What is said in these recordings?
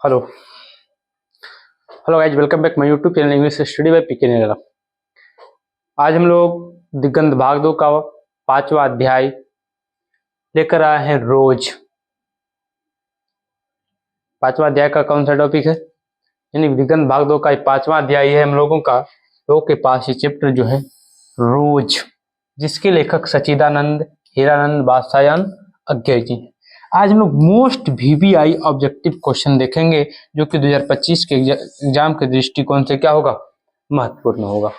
Hello hello guys, welcome back my YouTube channel English study by PK Nehra. आज हम लोग दिगंत भाग 2 का 5वां अध्याय लेकर आए हैं। रोज 5वां अध्याय का कौन सा टॉपिक है? यानी दिगंत भाग 2 का 5वां अध्याय है हम लोगों का। लोगों के पास ये चैप्टर जो है रोज, जिसके लेखक सच्चिदानंद, हीरानंद, बादशाहन, अज्ञे जी। आज हम लोग मोस्ट वीवीआई ऑब्जेक्टिव क्वेश्चन देखेंगे, जो कि 2025 के एग्जाम के दृष्टिकोण से क्या होगा, महत्वपूर्ण होगा।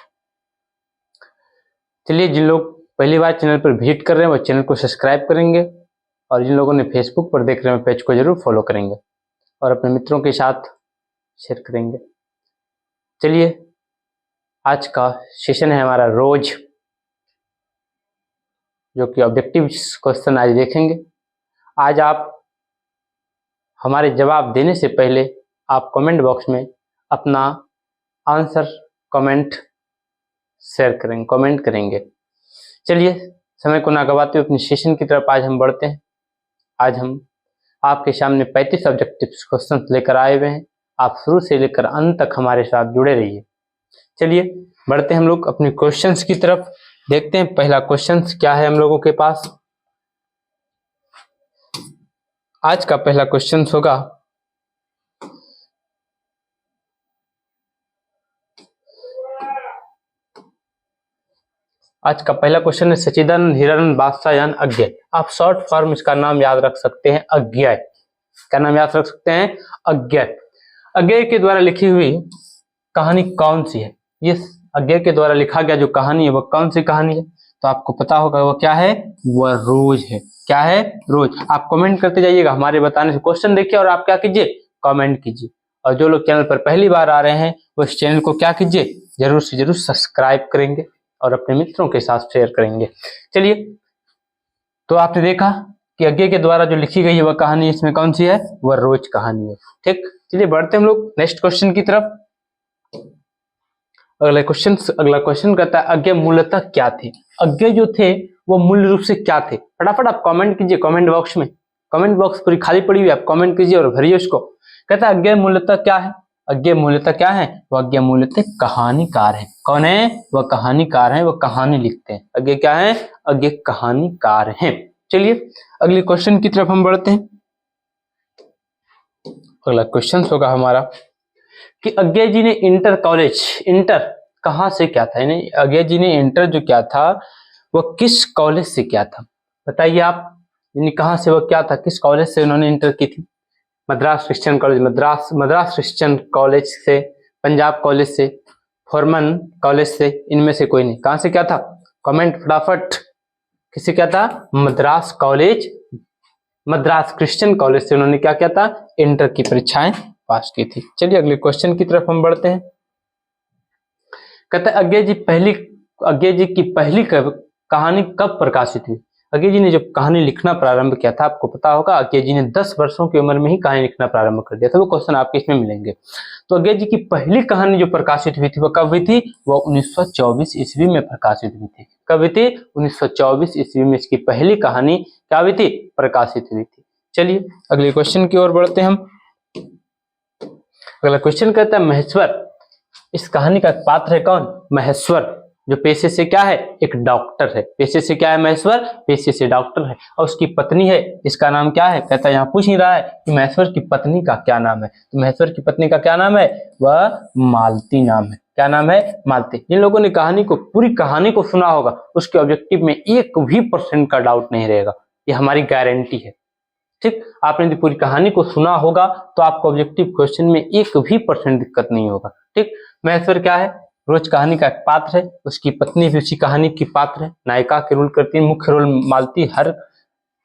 चलिए, जिन लोग पहली बार चैनल पर विजिट कर रहे हैं वो चैनल को सब्सक्राइब करेंगे, और जिन लोगों ने फेसबुक पर देख रहे हैं पेज को जरूर फॉलो करेंगे और अपने मित्रों के साथ शेयर करेंगे। चलिए, आज का सेशन है हमारा रोज, जो कि ऑब्जेक्टिव क्वेश्चन आज देखेंगे। आज आप हमारे जवाब देने से पहले आप कमेंट बॉक्स में अपना आंसर कमेंट शेयर करेंगे, कमेंट करेंगे। चलिए, समय को ना गवाते हुए अपने सेशन की तरफ आज हम बढ़ते हैं। आज हम आपके सामने 35 ऑब्जेक्टिव क्वेश्चन लेकर आए हुए हैं। आप शुरू से लेकर अंत तक हमारे साथ जुड़े रहिए। चलिए, बढ़ते हैं हम लोग अपने क्वेश्चंस की तरफ। देखते हैं पहला क्वेश्चन क्या है हम लोगों के पास। आज का पहला क्वेश्चन होगा, आज का पहला क्वेश्चन है सच्चिदानंद, हीरानंद, बादशाहन, अज्ञे। आप शॉर्ट फॉर्म इसका नाम याद रख सकते हैं, अज्ञे। क्या नाम याद रख सकते हैं? अज्ञे। अज्ञे के द्वारा लिखी हुई कहानी कौन सी है? ये अज्ञे के द्वारा लिखा गया जो कहानी है वह कौन सी कहानी है? तो आपको पता होगा वह क्या है, वह रोज है। क्या है? रोज। आप कमेंट करते जाइएगा हमारे बताने से। क्वेश्चन देखिए और आप क्या कीजिए, कमेंट कीजिए। और जो लोग चैनल पर पहली बार आ रहे हैं वो इस चैनल को क्या कीजिए, जरूर से जरूर सब्सक्राइब करेंगे और अपने मित्रों के साथ शेयर करेंगे। चलिए, तो आपने देखा कि अज्ञे के द्वारा जो लिखी गई है वह कहानी इसमें कौन सी है, वह रोज कहानी है। ठीक, चलिए बढ़ते हम लोग नेक्स्ट क्वेश्चन की तरफ। अगला क्वेश्चन कहता है, अज्ञे मूलतः क्या थे? अज्ञे जो थे वो मूल रूप से क्या थे? फटाफट आप कमेंट कीजिए कमेंट बॉक्स में। कमेंट बॉक्स पूरी खाली पड़ी हुई है, आप कमेंट कीजिए और भरिए उसको। कहता है अज्ञे मूलतः क्या है? अज्ञे मूलतः क्या है? वह अज्ञे मूलतः कहानीकार है। कौन है? वह कहानीकार है, वह कहानी लिखते हैं। अज्ञे क्या है? अज्ञे कहानीकार हैं। चलिए, अगले क्वेश्चन की तरफ हम बढ़ते हैं। अगला क्वेश्चन होगा हमारा कि अज्ञे जी ने इंटर कहाँ से क्या था? यानी अज्ञे जी ने इंटर जो क्या था वह किस कॉलेज से क्या था? बताइए आप। यानी कहाँ से वह क्या था, किस कॉलेज से उन्होंने इंटर की थी? Madras Christian college, Madras Christian college से, पंजाब कॉलेज से, फॉरमन कॉलेज से, इनमें से कोई नहीं। कहां से क्या था? कमेंट फटाफट। किससे क्या था? Madras college, Madras Christian college से उन्होंने क्या किया था? इंटर की परीक्षाएं पास की थी। चलिए, अगले क्वेश्चन की तरफ हम बढ़ते हैं। कहता है अज्ञे जी की पहली कहानी कब प्रकाशित हुई? अज्ञे जी ने जब कहानी लिखना प्रारंभ किया था, आपको पता होगा अज्ञे जी ने 10 वर्षों की उम्र में ही कहानी लिखना प्रारंभ कर दिया था। वो क्वेश्चन आपके इसमें मिलेंगे। तो अज्ञे जी की पहली कहानी जो प्रकाशित हुई थी वह कब हुई थी? वह 1924 ईस्वी में प्रकाशित हुई थी। कब हुई थी? 1924 ईस्वी में इसकी पहली कहानी क्या हुई थी? प्रकाशित हुई थी। चलिए, अगले क्वेश्चन की ओर बढ़ते हैं हम। अगला क्वेश्चन कहता है महेश्वर, इस कहानी का पात्र है कौन? महेश्वर, जो पेशे से क्या है? एक डॉक्टर है। पेशे से क्या है महेश्वर? पेशे से डॉक्टर है। और उसकी पत्नी है, इसका नाम क्या है? कहता है, यहाँ पूछ ही रहा है कि महेश्वर की पत्नी का क्या नाम है। तो महेश्वर की पत्नी का क्या नाम है? वह मालती नाम है। क्या नाम है? मालती। जिन लोगों ने कहानी को, पूरी कहानी को सुना होगा, उसके ऑब्जेक्टिव में 1% का डाउट नहीं रहेगा, ये हमारी गारंटी है। ठीक, आपने यदि पूरी कहानी को सुना होगा तो आपको ऑब्जेक्टिव क्वेश्चन में 1% दिक्कत नहीं होगा। ठीक, महेश्वर क्या है? रोज कहानी का एक पात्र है। उसकी पत्नी भी उसी कहानी की पात्र है, नायिका के रोल करती है। मुख्य रोल मालती, हर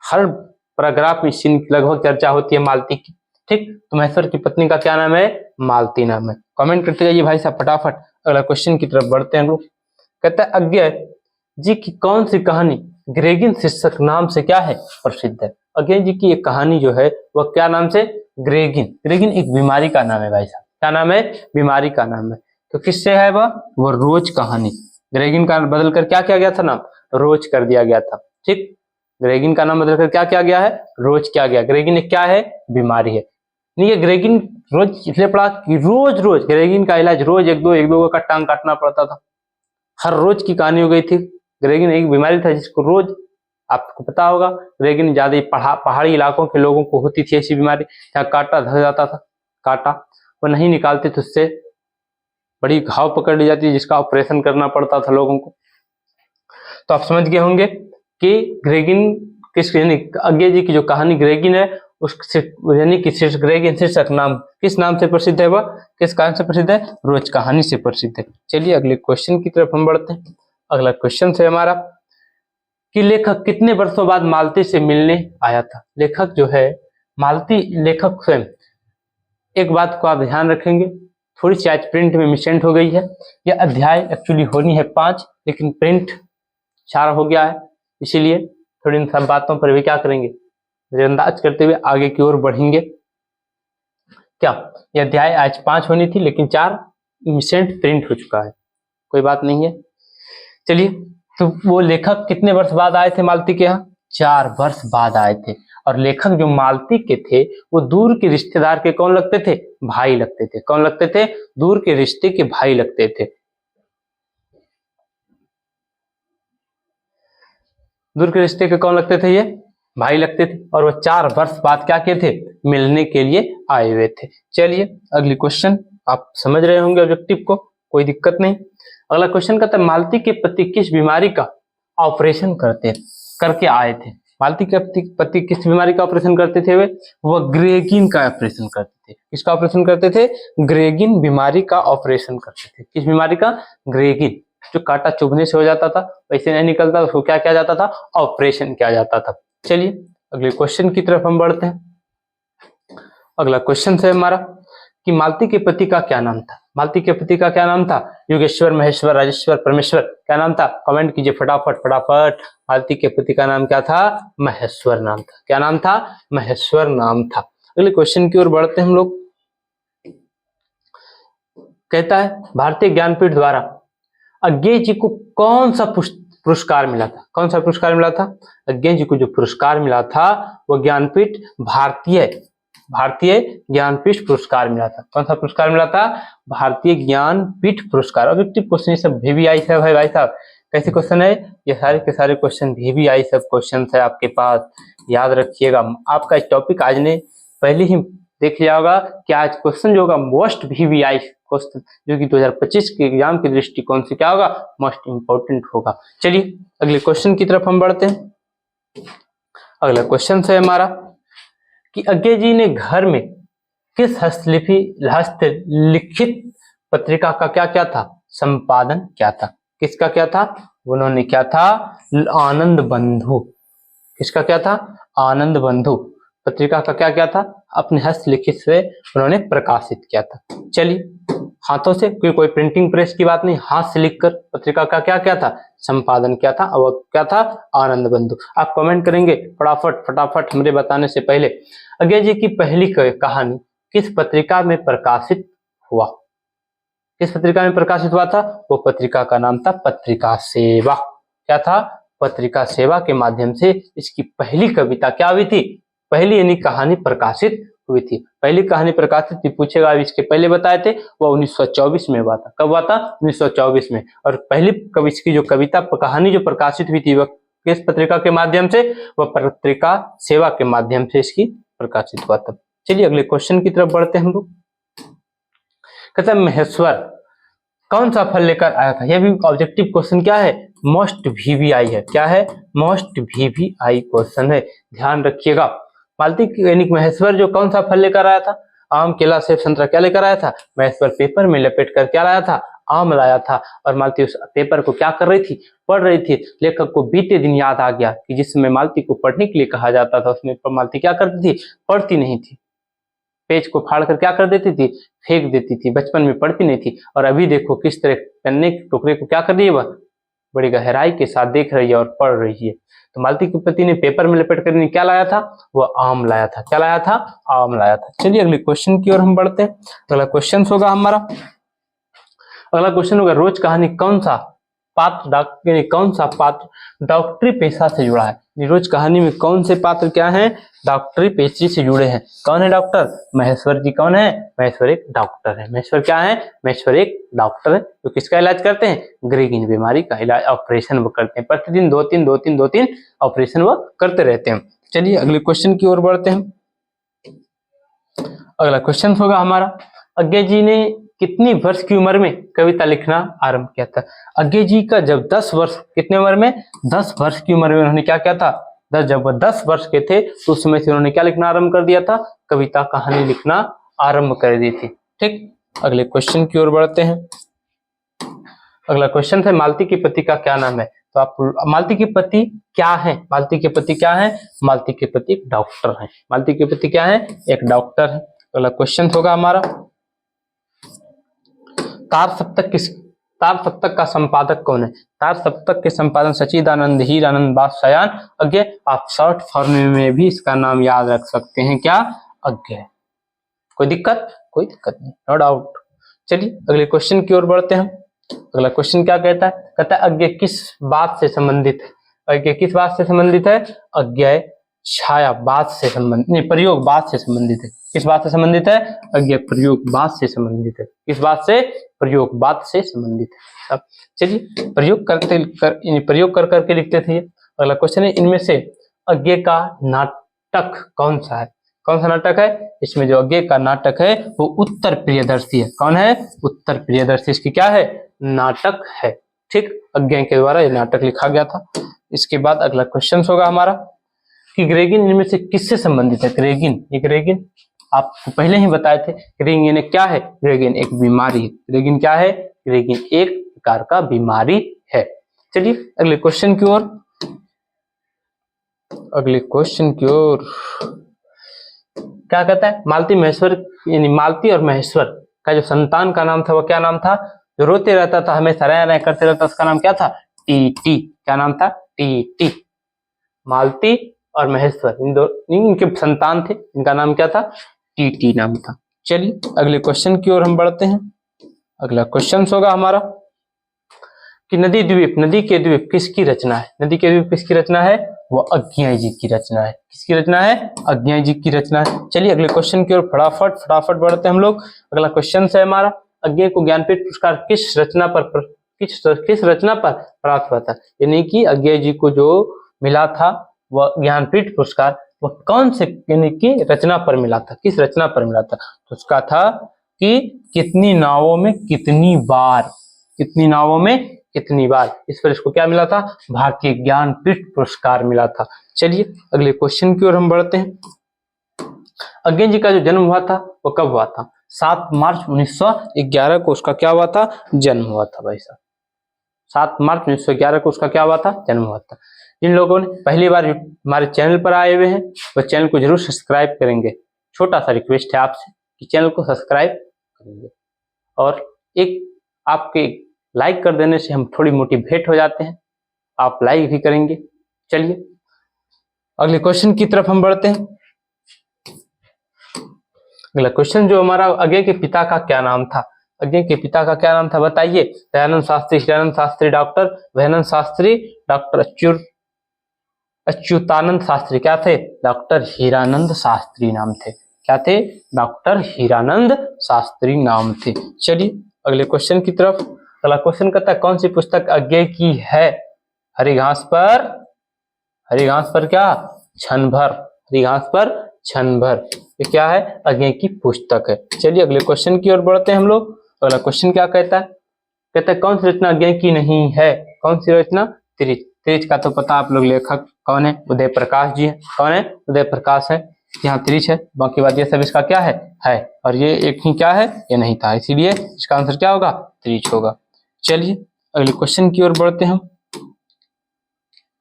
पैराग्राफ में सीन लगभग चर्चा होती है मालती की। ठीक, तो महेश्वर की पत्नी का क्या नाम है? मालती नाम है। कमेंट करते जाइए भाई साहब फटाफट। अगला क्वेश्चन की तरफ बढ़ते हैं लोग। कहता है अज्ञे जी की कौन सी कहानी ग्रेगिन शीर्षक नाम से क्या है? प्रसिद्ध है। अज्ञे जी की एक कहानी जो है वह क्या नाम से? ग्रेगिन। ग्रेगिन एक बीमारी का नाम है भाई साहब। क्या नाम है? बीमारी का नाम है। तो किससे है वह रोज कहानी। ग्रेगिन का बदल कर क्या किया गया था नाम? रोज कर दिया गया था। ठीक, ग्रेगिन का नाम बदलकर क्या किया गया है? रोज किया गया। ग्रेगिन एक क्या है? बीमारी है। नहीं, ये ग्रेगिन रोज इसलिए पढ़ा कि रोज रोज ग्रेगिन का इलाज रोज एक दो का टांग काटना पड़ता था, हर रोज की कहानी हो गई थी। ग्रेगिन एक बीमारी था जिसको रोज, आपको पता होगा, ग्रेगिन ज्यादा पहाड़ी इलाकों के लोगों को होती थी ऐसी बीमारी, जहाँ कांटा धस जाता था, कांटा वो नहीं निकालते तो उससे बड़ी घाव पकड़ ली जाती है जिसका ऑपरेशन करना पड़ता था लोगों को। तो आप समझ गए होंगे कि ग्रेगिन किस, यानी अज्ञे जी की जो कहानी ग्रेगिन है उस यानी कि ग्रेगिन शीर्षक नाम किस नाम से प्रसिद्ध है, वह किस कारण से प्रसिद्ध है, रोज कहानी से प्रसिद्ध है। चलिए अगले क्वेश्चन की तरफ हम बढ़ते हैं। अगला क्वेश्चन है हमारा कि लेखक कितने वर्षों बाद मालती से मिलने आया था। लेखक जो है मालती, लेखक स्वयं, एक बात को आप ध्यान रखेंगे, थोड़ी सी आज प्रिंट में मिसेंट हो गई है, यह अध्याय एक्चुअली होनी है 5 लेकिन प्रिंट 4 हो गया है, इसीलिए थोड़ी इन सब बातों पर भी क्या करेंगे, नजरअंदाज करते हुए आगे की ओर बढ़ेंगे। क्या यह अध्याय आज 5 होनी थी लेकिन 4 मिसेंट प्रिंट हो चुका है, कोई बात नहीं है। चलिए, तो वो लेखक कितने वर्ष बाद आए थे मालती के यहाँ, 4 वर्ष बाद आए थे। और लेखक जो मालती के थे वो दूर के रिश्तेदार के कौन लगते थे, भाई लगते थे। कौन लगते थे, दूर के रिश्ते के भाई लगते थे, दूर के रिश्ते के कौन लगते थे, ये भाई लगते थे। और वो 4 वर्ष बाद क्या किए थे, मिलने के लिए आए हुए थे। चलिए अगली क्वेश्चन, आप समझ रहे होंगे ऑब्जेक्टिव को, कोई दिक्कत नहीं। अगला क्वेश्चन कहता है मालती के पति किस बीमारी का ऑपरेशन करके आए थे। मालती के पति किस बीमारी का ऑपरेशन करते थे, वो ग्रेगिन का ऑपरेशन करते थे। किसका ऑपरेशन करते थे, ग्रेगिन बीमारी का ऑपरेशन करते थे। किस बीमारी का, ग्रेगिन, जो कांटा चुभने से हो जाता था वैसे नहीं निकलता, उसको क्या किया जाता था, ऑपरेशन किया जाता था। चलिए अगले क्वेश्चन की तरफ हम बढ़ते हैं। अगला क्वेश्चन है हमारा कि मालती के पति का क्या नाम था। मालती के पति का क्या नाम था, योगेश्वर, महेश्वर, राजेश्वर, परमेश्वर, क्या नाम था, कमेंट कीजिए फटाफट फटाफट। मालती के पति का नाम क्या था, महेश्वर नाम था। क्या नाम था, महेश्वर नाम था। अगले क्वेश्चन की ओर बढ़ते हैं हम लोग। कहता है भारतीय ज्ञानपीठ द्वारा अज्ञे जी को कौन सा पुरस्कार मिला था। कौन सा पुरस्कार मिला था, अज्ञे जी को जो पुरस्कार मिला था वो ज्ञानपीठ भारतीय ज्ञानपीठ पुरस्कार मिला था। कौन सा पुरस्कार मिला था, भारतीय ज्ञानपीठ पुरस्कार। ऑब्जेक्टिव क्वेश्चन ये सब VVI है भाई साहब, कैसे क्वेश्चन है ये, सारे के सारे क्वेश्चन VVI सब क्वेश्चन है आपके पास, याद रखिएगा। आपका टॉपिक आज ने पहले ही देख लिया होगा कि आज क्वेश्चन जो होगा मोस्ट VVI क्वेश्चन, जो कि 2025 के एग्जाम के दृष्टिकोण से क्या होगा, मोस्ट इंपॉर्टेंट होगा। चलिए अगले क्वेश्चन की तरफ हम बढ़ते हैं। अगला क्वेश्चन है हमारा कि अज्ञे जी ने घर में किस हस्तलिखित पत्रिका का क्या क्या था, संपादन क्या था। किसका क्या था, उन्होंने क्या था, आनंद बंधु। किसका क्या था, आनंद बंधु पत्रिका का क्या क्या था, अपने हस्तलिखित से उन्होंने प्रकाशित किया था। चलिए हाथों से, कोई प्रिंटिंग प्रेस की बात नहीं, हाथ से लिखकर पत्रिका का क्या क्या था, संपादन क्या था, और क्या था, आनंद बंधु। आप कमेंट करेंगे फटाफट फटाफट हमरे बताने से पहले। अज्ञे जी की पहली कहानी किस पत्रिका में प्रकाशित हुआ, किस पत्रिका में प्रकाशित हुआ था, वो पत्रिका का नाम था पत्रिका सेवा। क्या था, पत्रिका सेवा के माध्यम से इसकी पहली कविता क्या हुई थी, पहली यानी कहानी प्रकाशित हुई थी। पहली कहानी प्रकाशित थी, पूछेगा इसके पहले बताए थे, वो 1924 में हुआ था। कब हुआ था, 1924 में। और पहली इसकी जो कविता कहानी जो प्रकाशित हुई थी वह किस पत्रिका के माध्यम से, वह पत्रिका सेवा के माध्यम से इसकी प्रकाशित हुआ था। चलिए अगले क्वेश्चन की तरफ बढ़ते हैं हम लोग। कहता है महेश्वर कौन सा फल लेकर आया था। यह भी ऑब्जेक्टिव क्वेश्चन क्या है, मोस्ट VVI है। क्या है, मोस्ट VVI क्वेश्चन है, ध्यान रखिएगा। मालती यानी महेश्वर जो कौन सा फल लेकर आया था, आम, केला, सेब, संतरा, क्या लेकर आया था, महेश्वर पेपर में लपेट कर क्या लाया था, आम लाया था। और मालती उस पेपर को क्या कर रही थी, पढ़ रही थी। लेखक को बीते दिन याद आ गया कि जिसमें मालती को पढ़ने के लिए कहा जाता था उसमें मालती क्या करती थी, पढ़ती नहीं थी, पेज को फाड़ कर क्या कर देती थी, फेंक देती थी, बचपन में पढ़ती नहीं थी। और अभी देखो किस तरह पन्ने के टुकड़े को क्या कर रही है, वह बड़ी गहराई के साथ देख रही है और पढ़ रही है। तो मालती के पति ने पेपर में लपेट कर क्या लाया था, वह आम लाया था। क्या लाया था, आम लाया था। चलिए अगले क्वेश्चन की ओर हम बढ़ते हैं। अगला क्वेश्चन होगा हमारा, अगला क्वेश्चन होगा रोज कहानी कौन सा पात्र कौन सा पात्र डॉक्टरी पेशा से जुड़ा है? रोज कहानी में कौन से पात्र क्या हैं? डॉक्टरी पेशे से जुड़े हैं। कौन है डॉक्टर? महेश्वर जी। कौन है? महेश्वर एक डॉक्टर है। महेश्वर क्या है? महेश्वर एक डॉक्टर है। तो किसका इलाज करते हैं? ग्रेगिन बीमारी का इलाज, ऑपरेशन वो करते हैं। प्रतिदिन 2-3 ऑपरेशन वो करते रहते हैं। चलिए अगले क्वेश्चन की ओर बढ़ते हैं। अगला क्वेश्चन होगा हमारा, अज्ञे जी ने कितनी वर्ष की उम्र में कविता लिखना आरंभ किया था? अज्ञे जी का जब 10 वर्ष, कितने उम्र में? 10 वर्ष की उम्र में उन्होंने क्या किया था? जब वो 10 वर्ष के थे तो उस समय से उन्होंने क्या लिखना आरंभ कर दिया था? कविता कहानी लिखना आरंभ कर दी थी। ठीक, अगले क्वेश्चन की ओर बढ़ते हैं। अगला क्वेश्चन है, मालती के पति का क्या नाम है? तो आप मालती के पति क्या है? मालती के पति क्या है? मालती के पति एक डॉक्टर है। मालती के पति क्या है? एक डॉक्टर है। अगला क्वेश्चन होगा हमारा, तार सप्तक का संपादक कौन है? तार सप्तक के संपादक सच्चिदानंद हीरानंद वात्स्यायन अज्ञे। आप शॉर्ट फॉर्म में भी इसका नाम याद रख सकते हैं, क्या? अज्ञे। कोई दिक्कत? कोई दिक्कत नहीं, नो डाउट। चलिए अगले क्वेश्चन की ओर बढ़ते हैं। अगला क्वेश्चन क्या कहता है? कहता है अज्ञे किस बात से संबंधित है? अज्ञे किस बात से संबंधित है? अज्ञे छायावाद से संबंधित नहीं, प्रयोगवाद से संबंधित है। किस बात से संबंधित है? अज्ञे प्रयोगवाद से संबंधित है। किस बात से? प्रयोगवाद से संबंधित है। अब चलिए प्रयोग कर करके लिखते थे। अगला क्वेश्चन है, इनमें से अज्ञे का नाटक कौन सा है? कौन सा नाटक है? इसमें जो अज्ञे का नाटक है वो उत्तर प्रियदर्शी है। कौन है? उत्तर प्रियदर्शी इसकी क्या है? नाटक है। ठीक, अज्ञे के द्वारा ये नाटक लिखा गया था। इसके बाद अगला क्वेश्चन होगा हमारा कि ग्रेगिन इनमें से किससे संबंधित है? ग्रेगिन, ये ग्रेगिन आपको पहले ही बताए थे। ग्रेगिन क्या है? ग्रेगिन एक बीमारी है। ग्रेगिन क्या है? ग्रेगिन एक प्रकार का बीमारी है। चलिए अगले क्वेश्चन की ओर। अगले क्वेश्चन की ओर क्या कहता है? मालती महेश्वर यानी मालती और महेश्वर का जो संतान का नाम था वो क्या नाम था? जो रोते रहता था, हमेशा रह करते रहता, उसका नाम क्या था? टीटी। क्या नाम था? टीटी। मालती और महेश्वर इन दो इनके संतान थे, इनका नाम क्या था? टीटी नाम था। चलिए अगले क्वेश्चन की ओर हम बढ़ते हैं। अगला क्वेश्चन होगा हमारा कि नदी के द्वीप किसकी रचना है? नदी के द्वीप किसकी रचना है? वो अज्ञेय जी की रचना है। किसकी रचना है? अज्ञेय जी की रचना है। चलिए अगले क्वेश्चन की ओर फटाफट बढ़ते हैं हम लोग। अगला क्वेश्चन है हमारा, अज्ञेय को ज्ञानपीठ पुरस्कार किस रचना पर प्राप्त हुआ था? यानी कि अज्ञेय जी को जो मिला था वह ज्ञानपीठ पुरस्कार वो कौन से यानी कि रचना पर मिला था? किस रचना पर मिला था? तो उसका था कि कितनी नावों में कितनी बार, कितनी नावों में कितनी बार, इस पर इसको क्या मिला था? भारतीय ज्ञानपीठ पुरस्कार मिला था। चलिए अगले क्वेश्चन की ओर हम बढ़ते हैं। अज्ञेय जी का जो जन्म हुआ था वो कब हुआ था? 7 मार्च 1911 को उसका क्या हुआ था? जन्म हुआ था भाई साहब। 7 मार्च 1911 को उसका क्या हुआ था? जन्म हुआ था। जिन लोगों ने पहली बार हमारे चैनल पर आए हुए हैं वो चैनल को जरूर सब्सक्राइब करेंगे। छोटा सा रिक्वेस्ट है आपसे कि चैनल को सब्सक्राइब करेंगे और एक आपके लाइक कर देने से हम थोड़ी मोटिवेट हो जाते हैं, आप लाइक भी करेंगे। चलिए अगले क्वेश्चन की तरफ हम बढ़ते हैं। अगला क्वेश्चन जो हमारा, अज्ञेय के पिता का क्या नाम था? अज्ञेय के पिता का क्या नाम था बताइए? दयानंद शास्त्री, हीरानंद शास्त्री डॉक्टर, दयानंद शास्त्री, डॉक्टर अच्युतानंद शास्त्री क्या थे? डॉक्टर हीरानंद शास्त्री नाम थे। क्या थे? डॉक्टर हीरानंद शास्त्री नाम थे। चलिए अगले क्वेश्चन की तरफ। अगला क्वेश्चन कहता है कौन सी पुस्तक अज्ञेय की है? हरी घास पर क्या? क्षण भर। हरी घास पर क्षण भर, ये क्या है? अज्ञेय की पुस्तक है। चलिए अगले क्वेश्चन की ओर बढ़ते हैं हम लोग। अगला क्वेश्चन क्या कहता है? कहता है कौन सी रचना अज्ञेय की नहीं है? कौन सी रचना? त्रिच का तो पता आप लोग, लेखक कौन है? उदय प्रकाश जी है। कौन है? उदय प्रकाश है। यहाँ त्रिच है, बाकी बात ये सब इसका क्या है? और ये एक ही क्या है? ये नहीं था, इसीलिए इसका आंसर क्या होगा? त्रिच होगा। चलिए अगले क्वेश्चन की ओर बढ़ते हैं हम।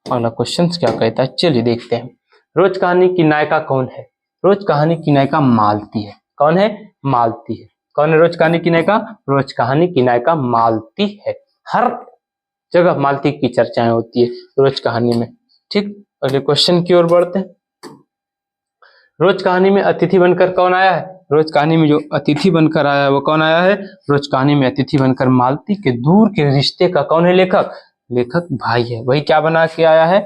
अगला क्वेश्चन क्या कहता है चलिए देखते हैं। रोज कहानी की नायिका कौन है? रोज कहानी की नायिका मालती है। कौन है? मालती है। कौन है रोज कहानी की नायिका? रोज कहानी की नायिका मालती है। हर जगह मालती की चर्चाएं होती है रोज कहानी में। ठीक, अगले क्वेश्चन की ओर बढ़ते हैं। रोज कहानी में अतिथि बनकर कौन आया है? रोज कहानी में जो अतिथि बनकर आया है वो कौन आया है? रोज कहानी में अतिथि बनकर मालती के दूर के रिश्ते का कौन है लेखक? लेखक भाई है। वही क्या बना के आया है?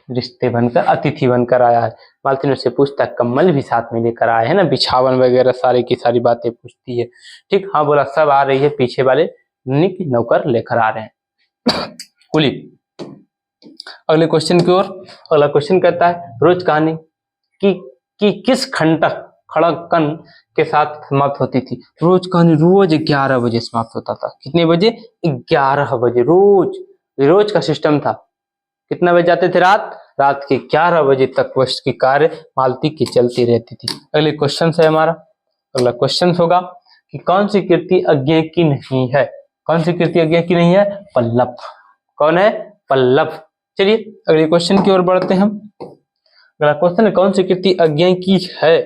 रिश्ते बनकर, अतिथि बनकर आया है। मालती ने उससे पूछता है कम्बल भी साथ में लेकर आए है ना, बिछावन वगैरह सारी की सारी बातें पूछती है। ठीक, हाँ बोला, सब आ रही है, पीछे वाले नौकर लेकर आ रहे हैं। कुली। अगले क्वेश्चन की ओर। अगला क्वेश्चन कहता है रोज कहानी की किस खंडक खड़कन के साथ समाप्त होती थी? रोज कहानी रोज 11 बजे समाप्त होता था। कितने बजे? 11 बजे। रोज का सिस्टम था। कितना बजे जाते थे? रात के 11 बजे तक वर्ष की कार्य मालती की चलती रहती थी। अगले क्वेश्चन है हमारा। अगला क्वेश्चन होगा कि कौन सी कृति अज्ञेय की नहीं है? कौन सी कृति अज्ञेय की नहीं है? पल्लव। कौन है? पल्लव। चलिए अगले क्वेश्चन की ओर बढ़ते हैं हम। अगला क्वेश्चन है कौन सी कृति अज्ञेय की है?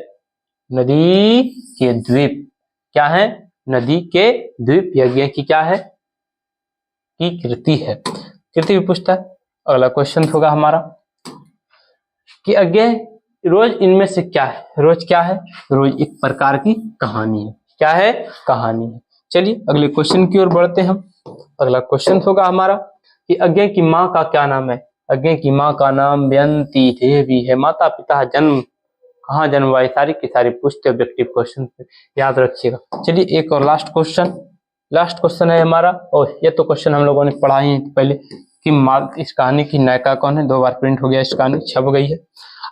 नदी के द्वीप। क्या है? नदी के द्वीप अज्ञेय की क्या है? की कृति है। कृति भी पूछता है। अगला क्वेश्चन होगा हमारा कि अज्ञेय रोज इनमें से क्या है? रोज क्या है? रोज एक प्रकार की कहानी है। क्या है? कहानी है। चलिए अगले क्वेश्चन की ओर बढ़ते हैं हम। अगला क्वेश्चन होगा हमारा कि अज्ञेय की माँ का क्या नाम है? अज्ञेय की माँ का नाम व्यंती देवी है। माता पिता जन्म कहाँ जन्म हुआ? सारी की सारी पूछते ऑब्जेक्टिव क्वेश्चन याद रखिएगा। चलिए एक और लास्ट क्वेश्चन है हमारा, और ये तो क्वेश्चन हम लोगों ने पढ़ा ही पहले कि इस कहानी की नायिका कौन है? 2 बार प्रिंट हो गया, इस कहानी छप गई है।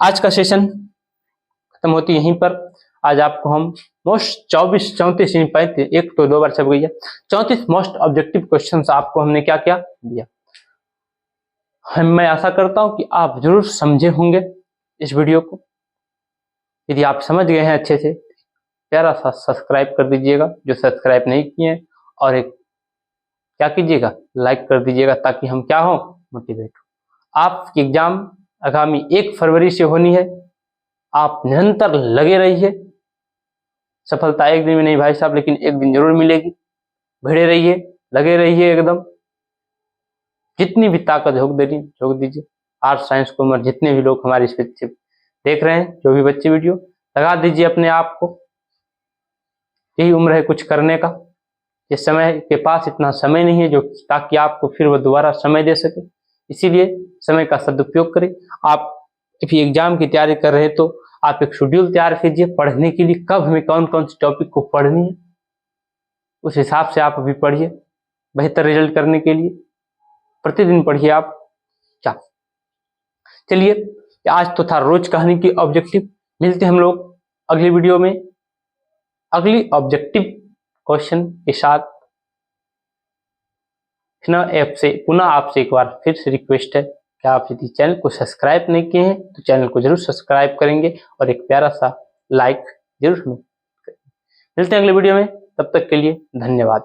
आज का सेशन खत्म होती यहीं पर। आज आपको हम मोस्ट 34 35 एक तो 2 बार छप गई है, 34 मोस्ट ऑब्जेक्टिव क्वेश्चंस आपको हमने क्या क्या दिया। मैं आशा करता हूं कि आप जरूर समझे होंगे इस वीडियो को। यदि आप समझ गए हैं अच्छे से, प्यारा सा सब्सक्राइब कर दीजिएगा जो सब्सक्राइब नहीं किए, और एक क्या कीजिएगा? लाइक कर दीजिएगा, ताकि हम क्या हो? मोटिवेट हो। आपकी एग्जाम आगामी 1 फरवरी से होनी है। आप निरंतर लगे रहिए। सफलता एक दिन में नहीं भाई साहब, लेकिन एक दिन जरूर मिलेगी। भिड़े रहिए, लगे रहिए एकदम। जितनी भी ताकत झोंक दीजिए। आर्ट्स साइंस कॉमर्स जितने भी लोग हमारे इस देख रहे हैं, जो भी बच्चे वीडियो, लगा दीजिए अपने आप को। यही उम्र है कुछ करने का। इस समय के पास इतना समय नहीं है जो ताकि आपको फिर वो दोबारा समय दे सके। इसीलिए समय का सदुपयोग करें। आप भी एग्जाम की तैयारी कर रहे हैं तो आप एक शेड्यूल तैयार कीजिए पढ़ने के लिए, कब हमें कौन कौन से टॉपिक को पढ़नी है, उस हिसाब से आप अभी पढ़िए बेहतर रिजल्ट करने के लिए। प्रतिदिन पढ़िए आप। क्या चलिए, आज तो था रोज कहानी की ऑब्जेक्टिव। मिलते हैं हम लोग अगली वीडियो में अगली ऑब्जेक्टिव क्वेश्चन के साथ। पुनः आपसे एक बार फिर से रिक्वेस्ट है कि आप यदि चैनल को सब्सक्राइब नहीं किए हैं तो चैनल को जरूर सब्सक्राइब करेंगे, और एक प्यारा सा लाइक जरूर हमें। मिलते हैं अगले वीडियो में, तब तक के लिए धन्यवाद।